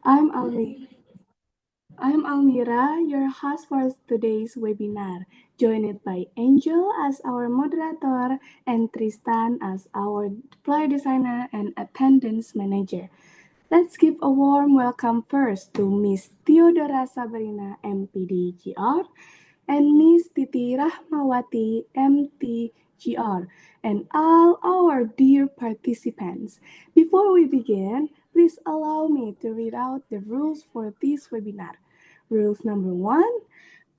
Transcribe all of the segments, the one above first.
I'm Almi. I'm Almira, your host for today's webinar, joined by Angel as our moderator and Tristan as our flyer designer and attendance manager. Let's give a warm welcome first to Miss Tiodora Sabarina, M.Pd. and Miss Titi Rahmawati, M.T.Gr., and all our dear participants. Before we begin, please allow me to read out the rules for this webinar. Rules number one,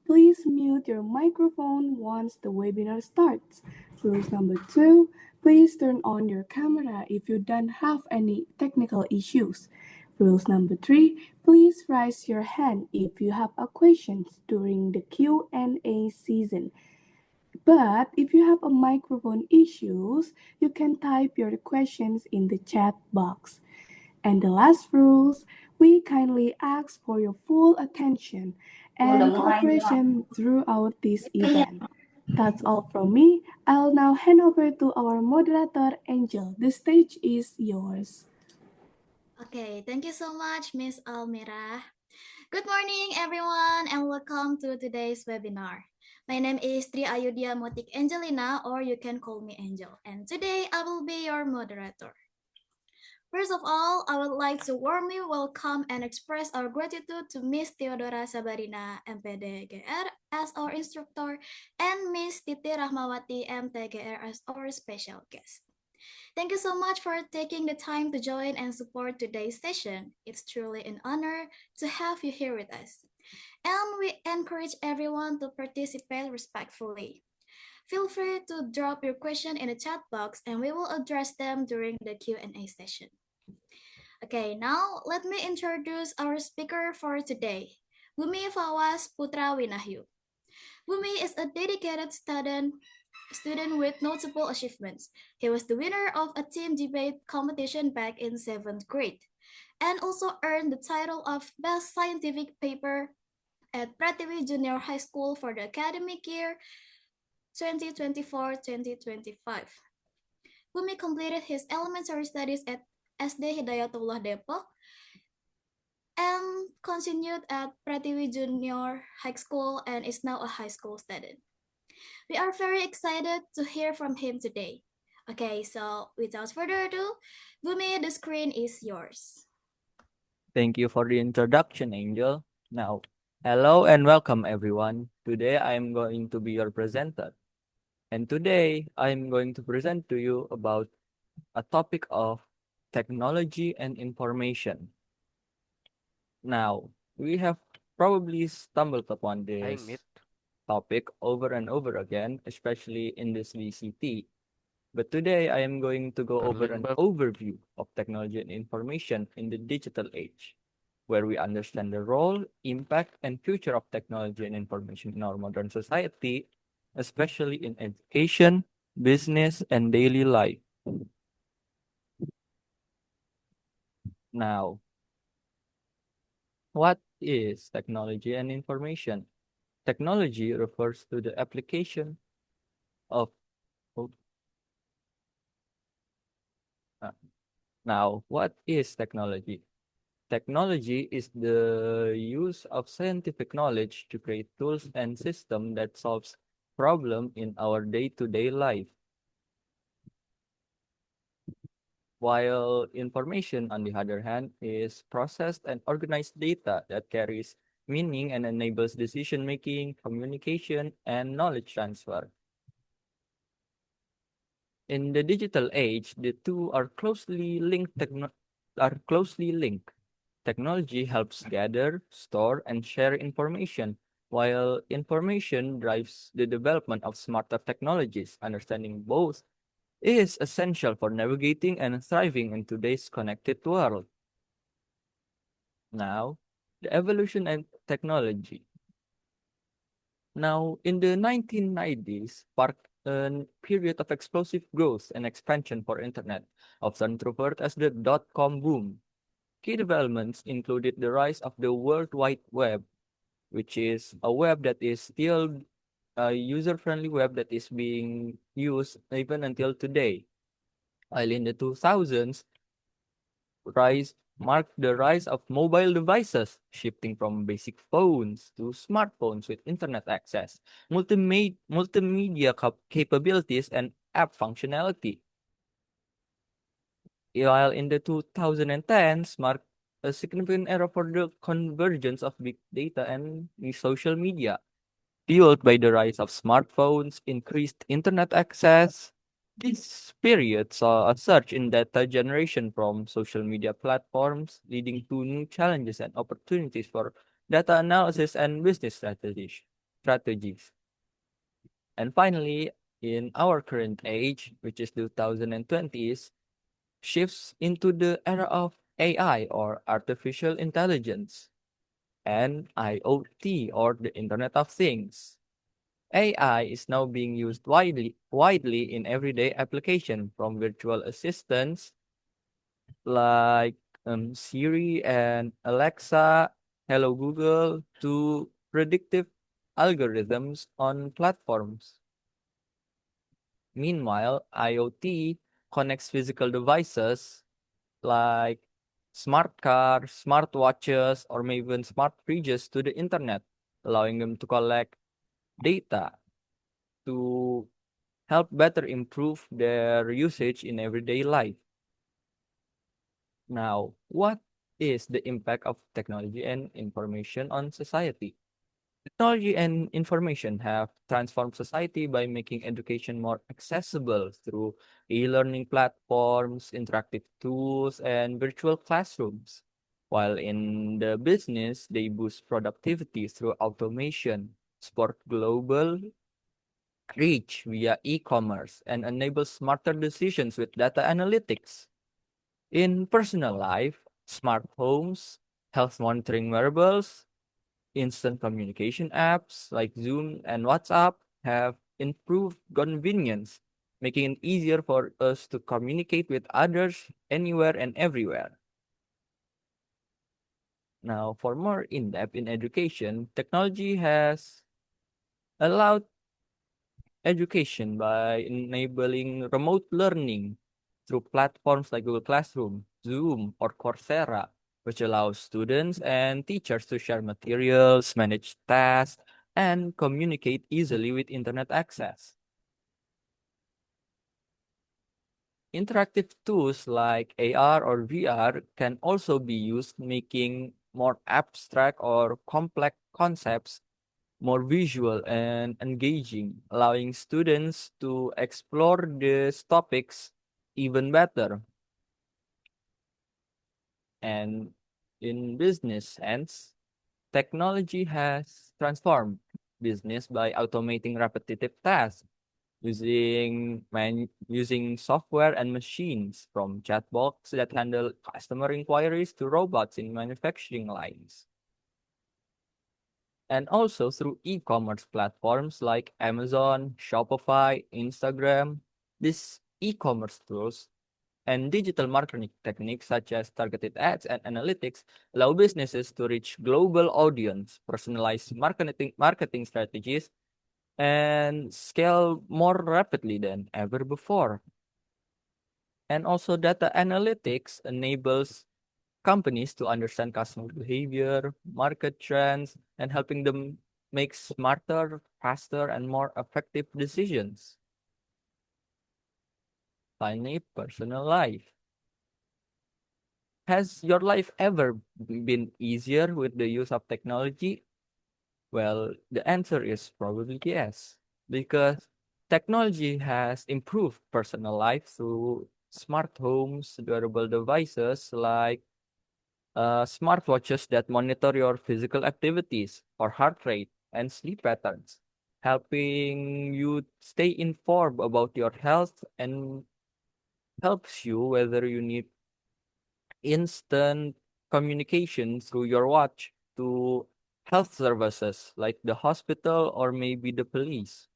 please mute your microphone once the webinar starts. Rules number two, please turn on your camera if you don't have any technical issues. Rules number three, please raise your hand if you have a question during the Q&A season. But if you have a microphone issues, you can type your questions in the chat box. And the last rules, we kindly ask for your full attention and cooperation throughout this event. That's all from me. I'll now hand over to our moderator, Angel. The stage is yours. Okay, thank you so much, Miss Almira. Good morning, everyone, and welcome to today's webinar. My name is Triayudia Motik Angelina, or you can call me Angel, and today I will be your moderator. First of all, I would like to warmly welcome and express our gratitude to Miss Tiodora Sabarina, M.Pd. GR, as our instructor, and Miss Titi Rahmawati, M.T.Gr, as our special guest. Thank you so much for taking the time to join and support today's session. It's truly an honor to have you here with us. And we encourage everyone to participate respectfully. Feel free to drop your question in the chat box and we will address them during the Q&A session. Okay, now let me introduce our speaker for today, Bumi Fawwaz Putra Winahyu. Bumi is a dedicated student with notable achievements. He was the winner of a team debate competition back in 7th grade and also earned the title of Best Scientific Paper at Pratiwi Junior High School for the academic year 2024-2025. Bumi completed his elementary studies at SD Hidayatullah Depok and continued at Pratiwi Junior High School and is now a high school student. We are very excited to hear from him today. Okay, so without further ado, Bumi, the screen is yours. Thank you for the introduction, Angel. Now, hello and welcome everyone. Today I am going to be your presenter. And today I am going to present to you about a topic of technology and information. Now, we have probably stumbled upon this topic over and over again, especially in this VCT. But today I am going to go over an overview of technology and information in the digital age, where we understand the role, impact, and future of technology and information in our modern society, especially in education, business, and daily life. Now, what is technology and information? Technology refers to the application of Now, what is technology? Technology is the use of scientific knowledge to create tools and systems that solves problems in our day-to-day life. While information, on the other hand, is processed and organized data that carries meaning and enables decision-making, communication, and knowledge transfer. In the digital age, the two are closely linked. Technology helps gather, store, and share information, while information drives the development of smarter technologies. Understanding both is essential for navigating and thriving in today's connected world. Now, the evolution and technology. Now, in the 1990s, sparked a period of explosive growth and expansion for internet, often referred as the dot-com boom. Key developments included the rise of the World Wide Web, which is a web that is still a user-friendly web that is being used even until today. While in the 2000s, rise marked the rise of mobile devices, shifting from basic phones to smartphones with internet access, multimedia capabilities, and app functionality. While in the 2010s marked a significant era for the convergence of big data and the social media. Fueled by the rise of smartphones, increased internet access, this period saw a surge in data generation from social media platforms, leading to new challenges and opportunities for data analysis and business strategies. And finally, in our current age, which is 2020s, shifts into the era of AI or artificial intelligence and IoT or the Internet of Things. AI is now being used widely in everyday application from virtual assistants like Siri and Alexa, Hello Google to predictive algorithms on platforms. Meanwhile, IoT connects physical devices like smart cars, smart watches, or maybe even smart fridges to the internet, allowing them to collect data to help better improve their usage in everyday life. Now, what is the impact of technology and information on society? Technology and information have transformed society by making education more accessible through e-learning platforms, interactive tools, and virtual classrooms. While in the business, they boost productivity through automation, support global reach via e-commerce, and enable smarter decisions with data analytics. In personal life, smart homes, health monitoring wearables, instant communication apps like Zoom and WhatsApp have improved convenience, making it easier for us to communicate with others anywhere and everywhere. Now, for more in depth in education, technology has allowed education by enabling remote learning through platforms like Google Classroom, Zoom, or Coursera, which allows students and teachers to share materials, manage tasks, and communicate easily with internet access. Interactive tools like AR or VR can also be used, making more abstract or complex concepts more visual and engaging, allowing students to explore these topics even better. And in business sense, technology has transformed business by automating repetitive tasks using software and machines from chatbots that handle customer inquiries to robots in manufacturing lines. And also through e-commerce platforms like Amazon, Shopify, Instagram. These e-commerce tools and digital marketing techniques such as targeted ads and analytics allow businesses to reach global audience, personalize marketing strategies, and scale more rapidly than ever before. And also data analytics enables companies to understand customer behavior, market trends, and helping them make smarter, faster, and more effective decisions. Finally, personal life. Has your life ever been easier with the use of technology? Well, the answer is probably yes, because technology has improved personal life through smart homes, wearable devices like smartwatches that monitor your physical activities or heart rate and sleep patterns, helping you stay informed about your health and helps you whether you need instant communication through your watch to health services like the hospital or maybe the police.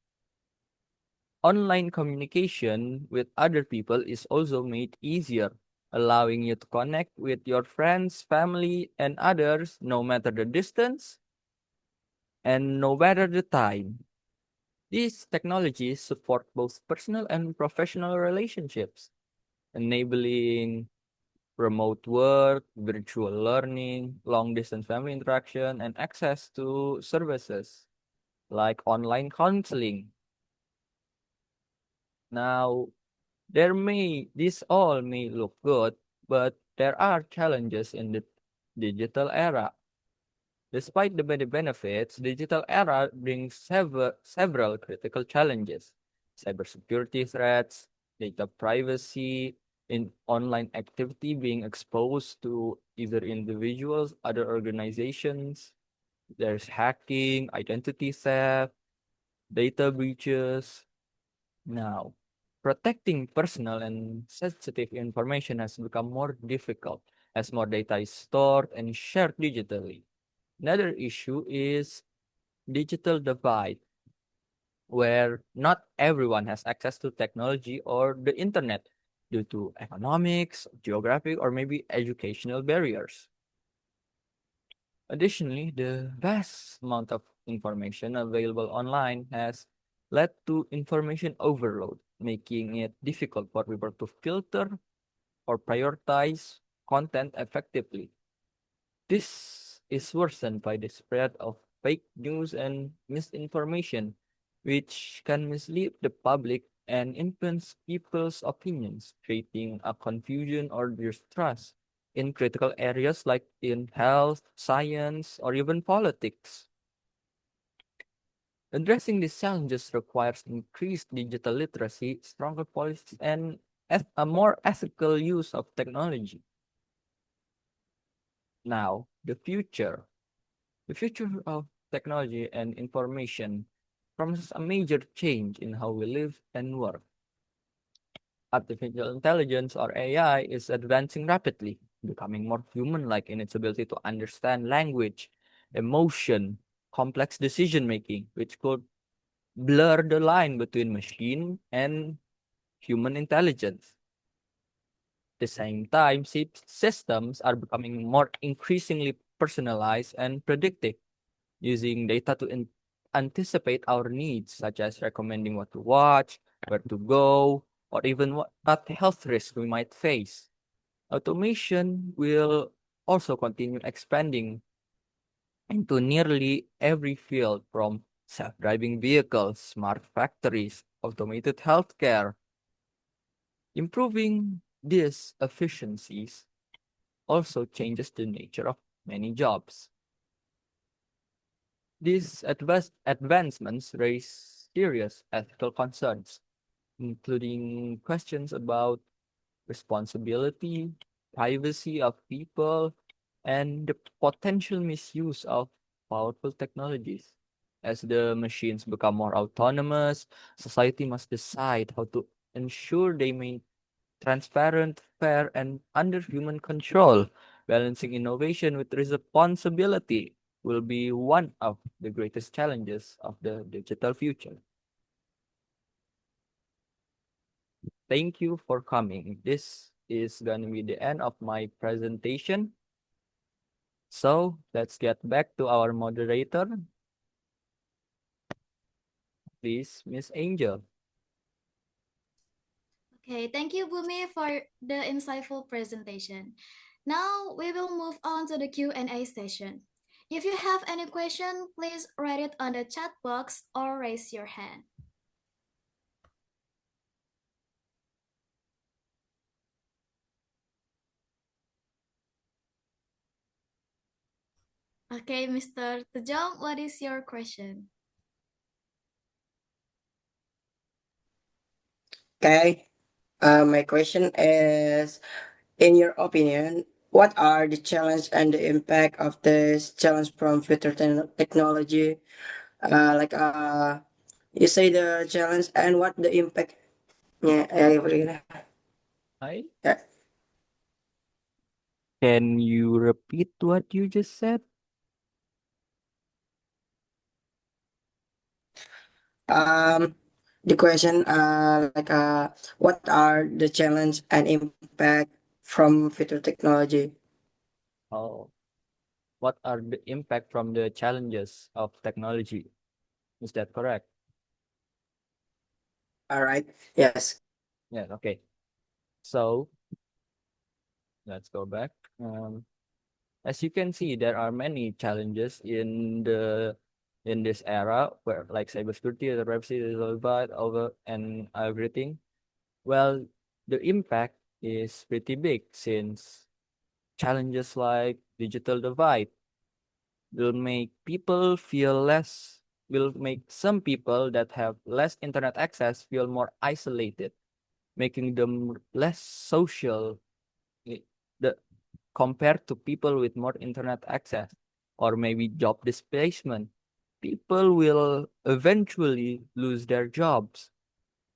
Online communication with other people is also made easier, allowing you to connect with your friends, family, and others no matter the distance and no matter the time. These technologies support both personal and professional relationships, enabling remote work, virtual learning, long distance family interaction, and access to services like online counseling. Now, this all may look good, but there are challenges in the digital era. Despite the many benefits, digital era brings several critical challenges. Cybersecurity threats, data privacy, in online activity being exposed to either individuals, other organizations. There's hacking, identity theft, data breaches. Now, protecting personal and sensitive information has become more difficult as more data is stored and shared digitally. Another issue is digital divide, where not everyone has access to technology or the internet due to economics, geographic, or maybe educational barriers. Additionally, the vast amount of information available online has led to information overload, making it difficult for people to filter or prioritize content effectively. This is worsened by the spread of fake news and misinformation, which can mislead the public and influence people's opinions, creating a confusion or distrust in critical areas like in health, science, or even politics. Addressing these challenges requires increased digital literacy, stronger policies, and a more ethical use of technology. Now, the future. The future of technology and information promises a major change in how we live and work. Artificial intelligence or AI is advancing rapidly, becoming more human-like in its ability to understand language, emotion, complex decision making, which could blur the line between machine and human intelligence. At the same time, systems are becoming more increasingly personalized and predictive, using data to anticipate our needs, such as recommending what to watch, where to go, or even what health risks we might face. Automation will also continue expanding into nearly every field from self-driving vehicles, smart factories, automated healthcare. Improving these efficiencies also changes the nature of many jobs. These advancements raise serious ethical concerns, including questions about responsibility, privacy of people, and the potential misuse of powerful technologies. As the machines become more autonomous, society must decide how to ensure they maintain transparent, fair, and under human control. Balancing innovation with responsibility will be one of the greatest challenges of the digital future. Thank you for coming. This is going to be the end of my presentation. So let's get back to our moderator. Please, Miss Angel. Okay, thank you, Bumi, for the insightful presentation. Now we will move on to the Q&A session. If you have any question, please write it on the chat box or raise your hand. Okay, Mr. Tejong, what is your question? Okay. My question is, in your opinion, what are the challenge and the impact of this challenge from future technology? Like you say the challenge and what the impact? Yeah, Hi. yeah. Can you repeat what you just said? Um, the question what are the challenge and impact from future technology? Oh, what are the impact from the challenges of technology? Is that correct? All right. Yes. Yeah, okay. So let's go back. As you can see, there are many challenges in this era where like cybersecurity, the privacy is all about over and everything. Well, the impact is pretty big since challenges like digital divide will make people feel less will make some people that have less internet access feel more isolated, making them less social i- the compared to people with more internet access, or maybe job displacement. People will eventually lose their jobs,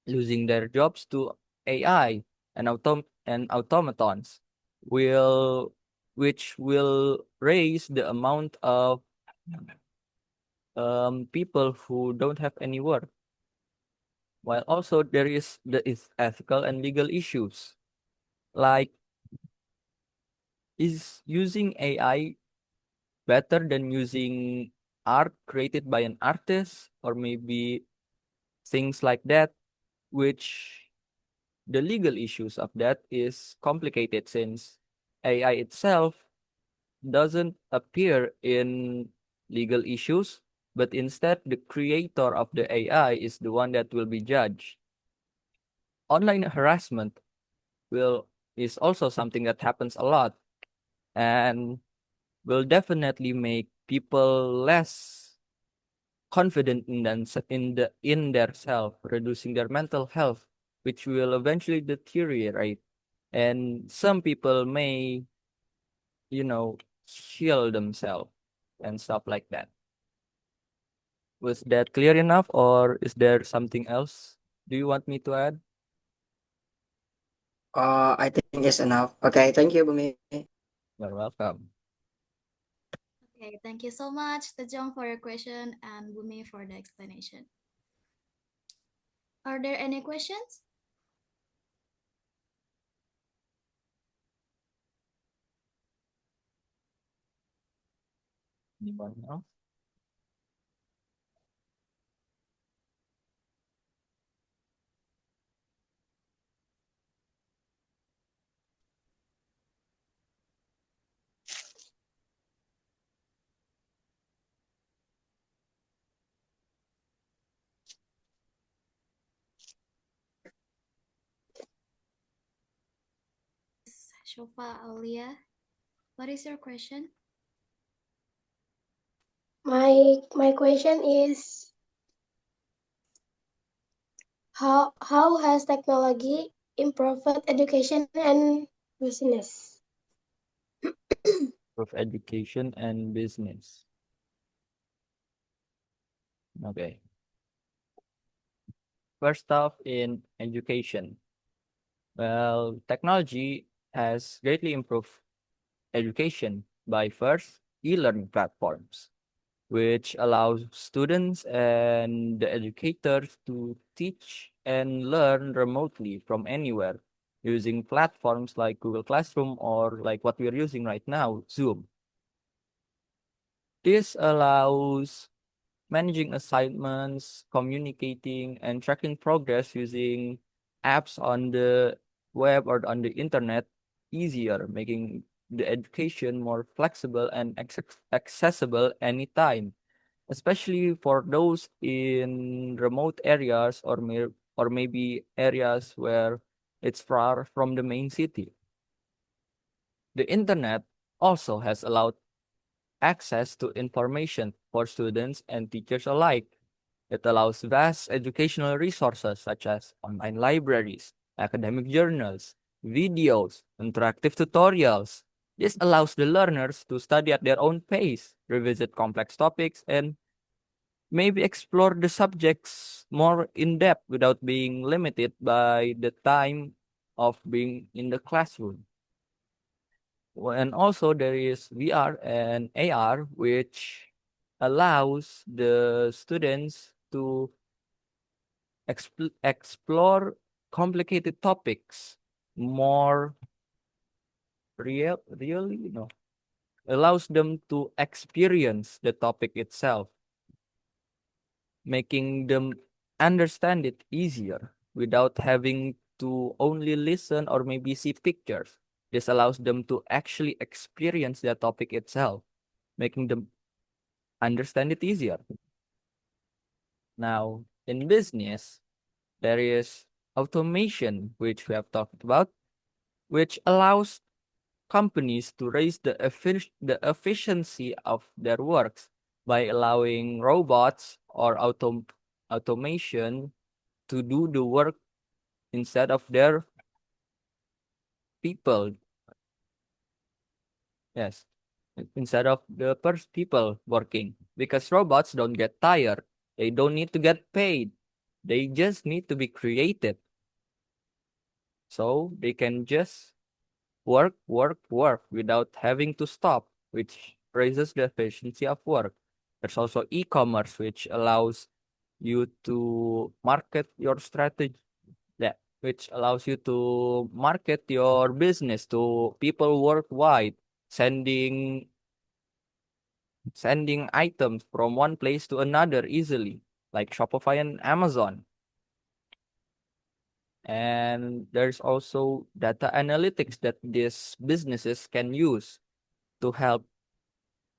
losing their jobs to AI and automatons will which will raise the amount of people who don't have any work. While also there is ethical and legal issues like, is using AI better than using art created by an artist, or maybe things like that, which the legal issues of that is complicated since AI itself doesn't appear in legal issues, but instead the creator of the AI is the one that will be judged. Online harassment will is also something that happens a lot and will definitely make people less confident in their self, reducing their mental health, which will eventually deteriorate. And some people may, you know, kill themselves and stuff like that. Was that clear enough, or is there something else? Do you want me to add? I think it's enough. Okay, thank you, Bumi. You're welcome. Okay, thank you so much, Tejong, for your question and Bumi for the explanation. Are there any questions? Anyone else? Shofa Aulia, what is your question? My question is how has technology improved education and business? Of education and business. Okay. First off, in education. Well, technology has greatly improved education by first e-learning platforms, which allows students and the educators to teach and learn remotely from anywhere using platforms like Google Classroom or like what we're using right now, Zoom. This allows managing assignments, communicating, and tracking progress using apps on the web or on the internet easier, making the education more flexible and accessible anytime, especially for those in remote areas or maybe areas where it's far from the main city. The internet also has allowed access to information for students and teachers alike. It allows vast educational resources such as online libraries, academic journals, videos, interactive tutorials. This allows the learners to study at their own pace, revisit complex topics, and maybe explore the subjects more in depth without being limited by the time of being in the classroom. And also there is VR and AR, which allows the students to explore complicated topics more really, allows them to experience the topic itself, making them understand it easier without having to only listen or maybe see pictures. This allows them to actually experience the topic itself, making them understand it easier. Now, in business, there is automation, which we have talked about, which allows companies to raise the efficiency of their works by allowing robots or automation to do the work instead of their people. Yes, instead of the people working, because robots don't get tired. They don't need to get paid. They just need to be creative. So they can just work without having to stop, which raises the efficiency of work. There's also e-commerce, which allows you to market your strategy. Yeah, which allows you to market your business to people worldwide, sending items from one place to another easily, like Shopify and Amazon. And there's also data analytics that these businesses can use to help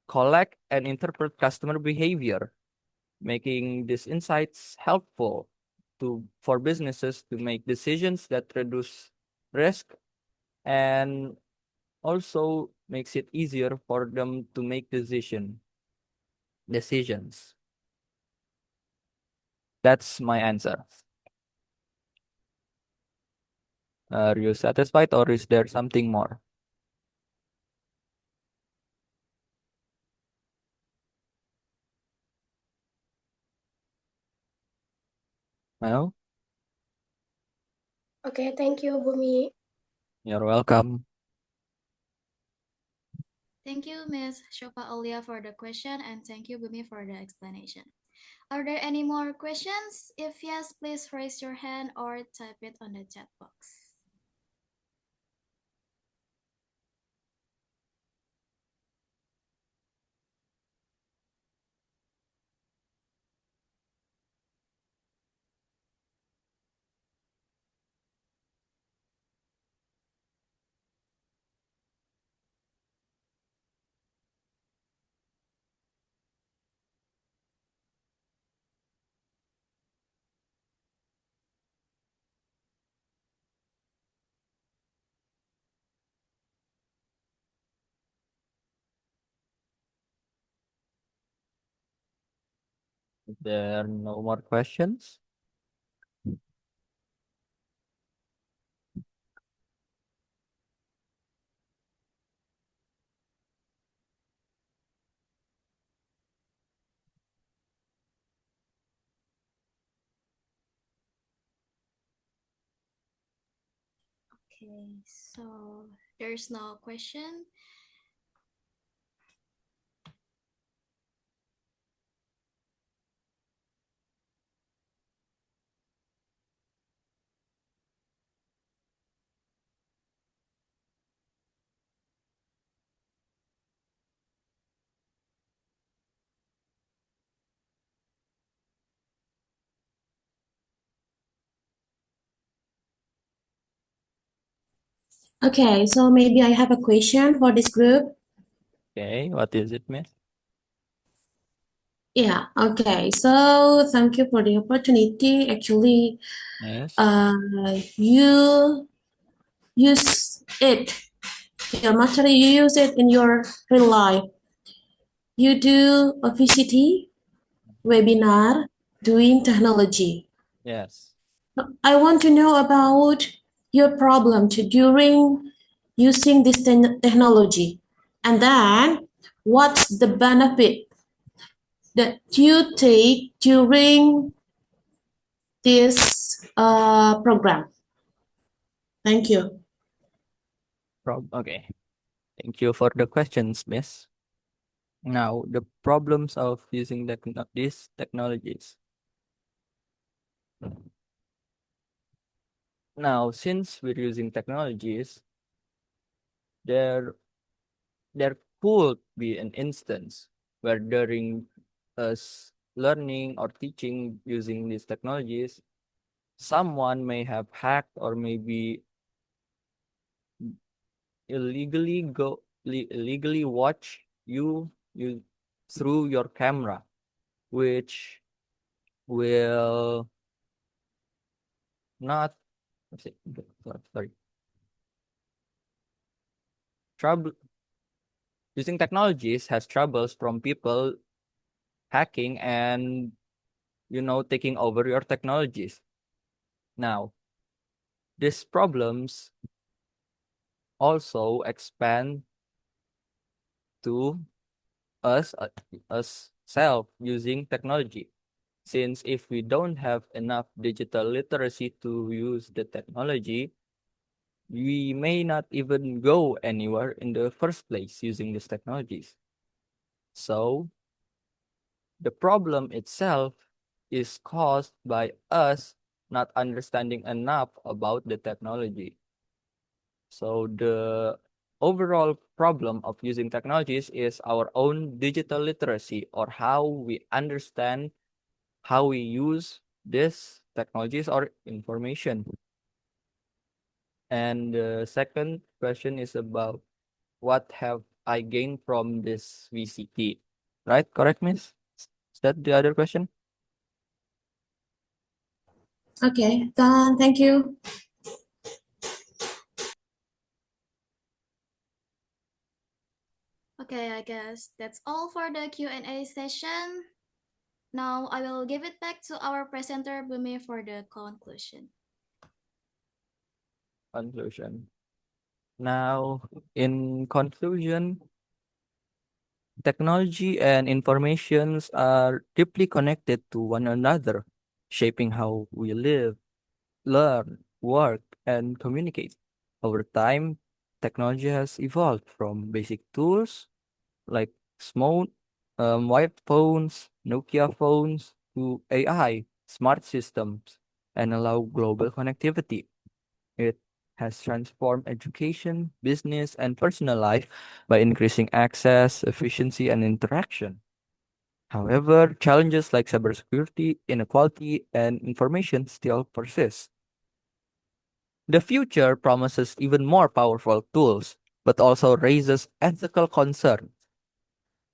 collect and interpret customer behavior, making these insights helpful for businesses to make decisions that reduce risk and also makes it easier for them to make decisions. That's my answer. Are you satisfied or is there something more? No? Okay, thank you, Bumi. You're welcome. Thank you, Ms. Shopa Olia, for the question, and thank you, Bumi, for the explanation. Are there any more questions? If yes, please raise your hand or type it on the chat box. If there are no more questions, Okay, so there's no question. Okay, so maybe I have a question for this group. okay, what is it, miss? Yeah, okay. So thank you for the opportunity. Actually, Yes. you use it, your material, you use it in your real life. You do a VCT webinar doing technology. Yes. I want to know about your problem during using this technology. And then, what's the benefit that you take during this program? Thank you. Okay. Thank you for the questions, miss. Now, the problems of using these technologies. Now, since we're using technologies, there there could be an instance where during us learning or teaching using these technologies, someone may have hacked or maybe illegally watch you through your camera, which will not sorry trouble using technologies has troubles from people hacking and taking over your technologies. Now, these problems also expand to us self using technology. Since if we don't have enough digital literacy to use the technology, we may not even go anywhere in the first place using these technologies. So the problem itself is caused by us not understanding enough about the technology. So the overall problem of using technologies is our own digital literacy, or how we understand how we use these technologies or information. And the second question is about what have I gained from this VCT? Right? Correct, Miss? Is that the other question? Okay, done. Thank you. Okay, I guess that's all for the Q&A session. Now I will give it back to our presenter Bumi for the conclusion. Conclusion. Now, in conclusion, technology and informations are deeply connected to one another, shaping how we live, learn, work, and communicate. Over time, technology has evolved from basic tools like small white phones, Nokia phones, to AI, smart systems, and allow global connectivity. It has transformed education, business, and personal life by increasing access, efficiency, and interaction. However, challenges like cybersecurity, inequality, and information still persist. The future promises even more powerful tools, but also raises ethical concerns.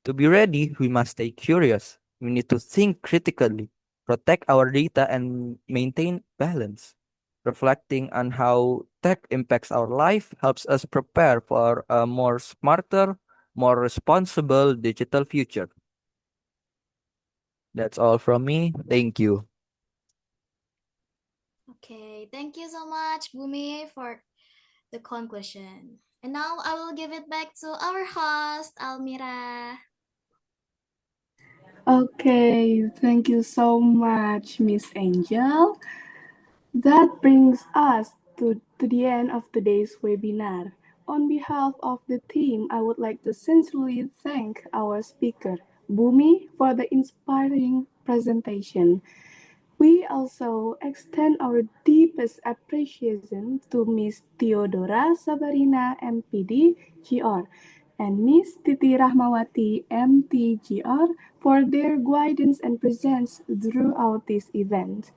To be ready, we must stay curious. We need to think critically, protect our data, and maintain balance. Reflecting on how tech impacts our life helps us prepare for a more smarter, more responsible digital future. That's all from me. Thank you. Okay, thank you so much, Bumi, for the conclusion. And now I will give it back to our host, Almira. Okay, thank you so much, Miss Angel. That brings us to the end of today's webinar. On behalf of the team, I would like to sincerely thank our speaker, Bumi, for the inspiring presentation. We also extend our deepest appreciation to Miss Tiodora Sabarina, M.Pd, GR, and Miss Titi Rahmawati, M.T.Gr, for their guidance and presence throughout this event.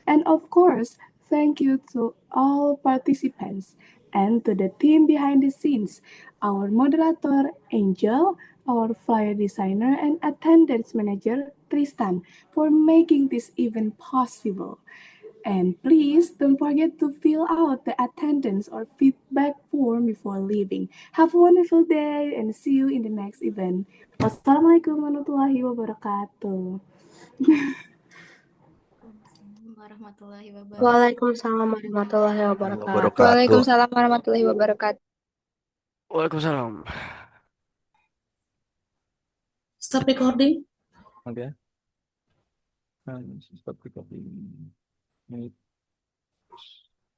And of course, thank you to all participants and to the team behind the scenes, our moderator Angel, our flyer designer and attendance manager Tristan for making this event possible. And please don't forget to fill out the attendance or feedback form before leaving. Have a wonderful day and see you in the next event. Wassalamualaikum warahmatullahi wabarakatuh. Warahmatullahi wabarakatuh. Waalaikumsalam warahmatullahi wabarakatuh. Waalaikumsalam warahmatullahi wabarakatuh. Waalaikumsalam. Stop recording. Okay. Stop recording.